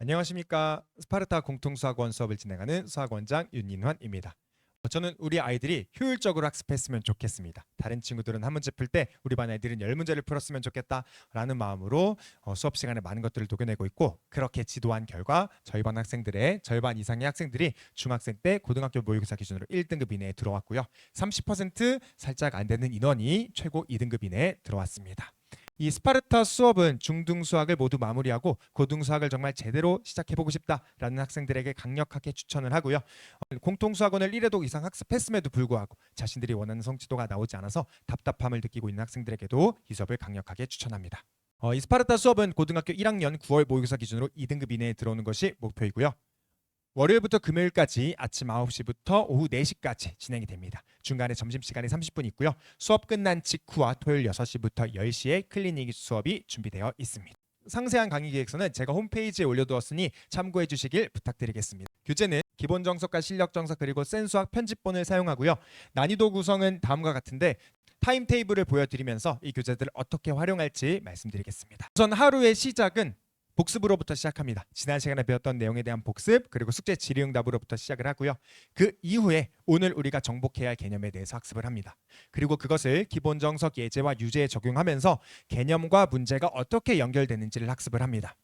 안녕하십니까. 스파르타 공통수학원 수업을 진행하는 수학원장 윤인환입니다. 저는 우리 아이들이 효율적으로 학습했으면 좋겠습니다. 다른 친구들은 한 문제 풀 때 우리 반 아이들은 10문제를 풀었으면 좋겠다라는 마음으로 수업 시간에 많은 것들을 녹여내고 있고, 그렇게 지도한 결과 저희 반 학생들의 절반 이상의 학생들이 중학생 때 고등학교 모의고사 기준으로 1등급 이내에 들어왔고요. 30% 살짝 안 되는 인원이 최고 2등급 이내에 들어왔습니다. 이 스파르타 수업은 중등 수학을 모두 마무리하고 고등 수학을 정말 제대로 시작해보고 싶다라는 학생들에게 강력하게 추천을 하고요. 공통 수학원을 1회독 이상 학습했음에도 불구하고 자신들이 원하는 성취도가 나오지 않아서 답답함을 느끼고 있는 학생들에게도 이 수업을 강력하게 추천합니다. 이 스파르타 수업은 고등학교 1학년 9월 모의고사 기준으로 2등급 이내에 들어오는 것이 목표이고요. 월요일부터 금요일까지 아침 9시부터 오후 4시까지 진행이 됩니다. 중간에 점심시간이 30분 있고요. 수업 끝난 직후와 토요일 6시부터 10시에 클리닉 수업이 준비되어 있습니다. 상세한 강의 계획서는 제가 홈페이지에 올려두었으니 참고해 주시길 부탁드리겠습니다. 교재는 기본 정석과 실력 정석 그리고 센 수학 편집본을 사용하고요. 난이도 구성은 다음과 같은데 타임테이블을 보여드리면서 이 교재들을 어떻게 활용할지 말씀드리겠습니다. 우선 하루의 시작은 복습으로부터 시작합니다. 지난 시간에 배웠던 내용에 대한 복습, 그리고 숙제 질의응답으로부터 시작을 하고요. 그 이후에 오늘 우리가 정복해야 할 개념에 대해서 학습을 합니다. 그리고 그것을 기본 정석 예제와 유제에 적용하면서 개념과 문제가 어떻게 연결되는지를 학습을 합니다.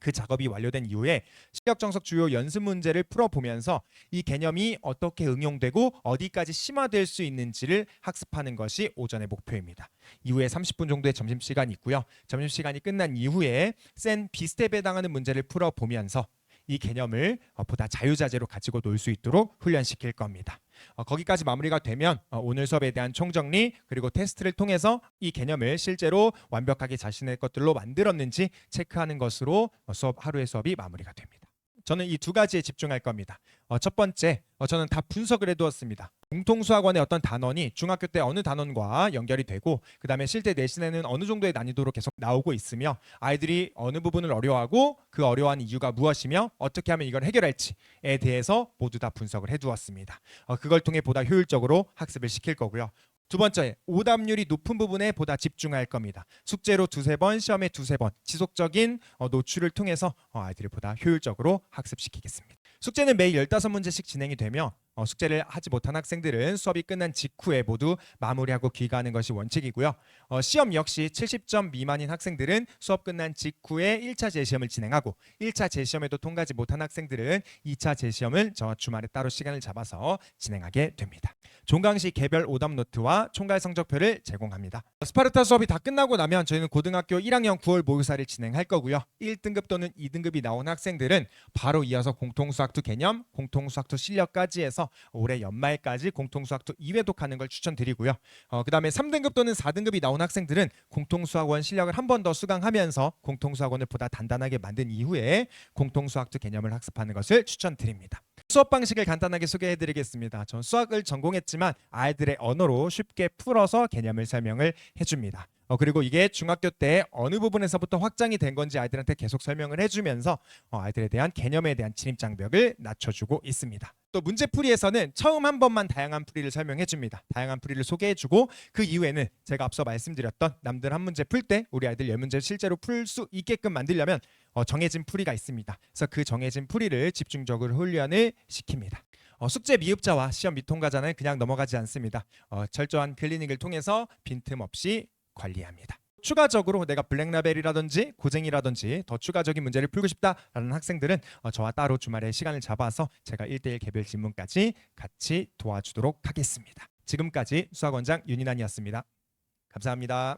그 작업이 완료된 이후에 실력 정석 주요 연습 문제를 풀어보면서 이 개념이 어떻게 응용되고 어디까지 심화될 수 있는지를 학습하는 것이 오전의 목표입니다. 이후에 30분 정도의 점심시간이 있고요. 점심시간이 끝난 이후에 센 비스텝에 해당하는 문제를 풀어보면서 이 개념을 보다 자유자재로 가지고 놀 수 있도록 훈련시킬 겁니다. 거기까지 마무리가 되면 오늘 수업에 대한 총정리 그리고 테스트를 통해서 이 개념을 실제로 완벽하게 자신의 것들로 만들었는지 체크하는 것으로 하루의 수업이 마무리가 됩니다. 저는 이 두 가지에 집중할 겁니다. 첫 번째, 저는 다 분석을 해두었습니다. 공통수학원의 어떤 단원이 중학교 때 어느 단원과 연결이 되고, 그 다음에 실제 내신에는 어느 정도의 난이도로 계속 나오고 있으며, 아이들이 어느 부분을 어려워하고 그 어려워하는 이유가 무엇이며 어떻게 하면 이걸 해결할지에 대해서 모두 다 분석을 해두었습니다. 그걸 통해 보다 효율적으로 학습을 시킬 거고요. 두 번째, 오답률이 높은 부분에 보다 집중할 겁니다. 숙제로 두세 번, 시험에 두세 번 지속적인 노출을 통해서 아이들을 보다 효율적으로 학습시키겠습니다. 숙제는 매일 15문제씩 진행이 되며 숙제를 하지 못한 학생들은 수업이 끝난 직후에 모두 마무리하고 귀가하는 것이 원칙이고요. 시험 역시 70점 미만인 학생들은 수업 끝난 직후에 1차 재시험을 진행하고 1차 재시험에도 통과하지 못한 학생들은 2차 재시험을 저 주말에 따로 시간을 잡아서 진행하게 됩니다. 종강시 개별 오답 노트와 총괄 성적표를 제공합니다. 스파르타 수업이 다 끝나고 나면 저희는 고등학교 1학년 9월 모의고사를 진행할 거고요. 1등급 또는 2등급이 나온 학생들은 바로 이어서 공통수학2 개념, 공통수학2 실력까지 해서 올해 연말까지 공통수학2 2회독하는 걸 추천드리고요. 그 다음에 3등급 또는 4등급이 나온 학생들은 공통수학원 실력을 한 번 더 수강하면서 공통수학원을 보다 단단하게 만든 이후에 공통수학2 개념을 학습하는 것을 추천드립니다. 수업 방식을 간단하게 소개해드리겠습니다. 전 수학을 전공했지만 아이들의 언어로 쉽게 풀어서 개념을 설명을 해줍니다. 그리고 이게 중학교 때 어느 부분에서부터 확장이 된 건지 아이들한테 계속 설명을 해주면서 아이들에 대한 개념에 대한 진입장벽을 낮춰주고 있습니다. 또 문제풀이에서는 처음 한 번만 다양한 풀이를 설명해줍니다. 다양한 풀이를 소개해주고 그 이후에는 제가 앞서 말씀드렸던 남들 한 문제 풀 때 우리 아이들 10문제를 실제로 풀 수 있게끔 만들려면 정해진 풀이가 있습니다. 그래서 그 정해진 풀이를 집중적으로 훈련을 시킵니다. 숙제 미흡자와 시험 미통과자는 그냥 넘어가지 않습니다. 철저한 클리닉을 통해서 빈틈없이 관리합니다. 추가적으로 내가 블랙라벨이라든지 고쟁이라든지 더 추가적인 문제를 풀고 싶다라는 학생들은 저와 따로 주말에 시간을 잡아서 제가 1대1 개별 질문까지 같이 도와주도록 하겠습니다. 지금까지 수학원장 윤인환이었습니다. 감사합니다.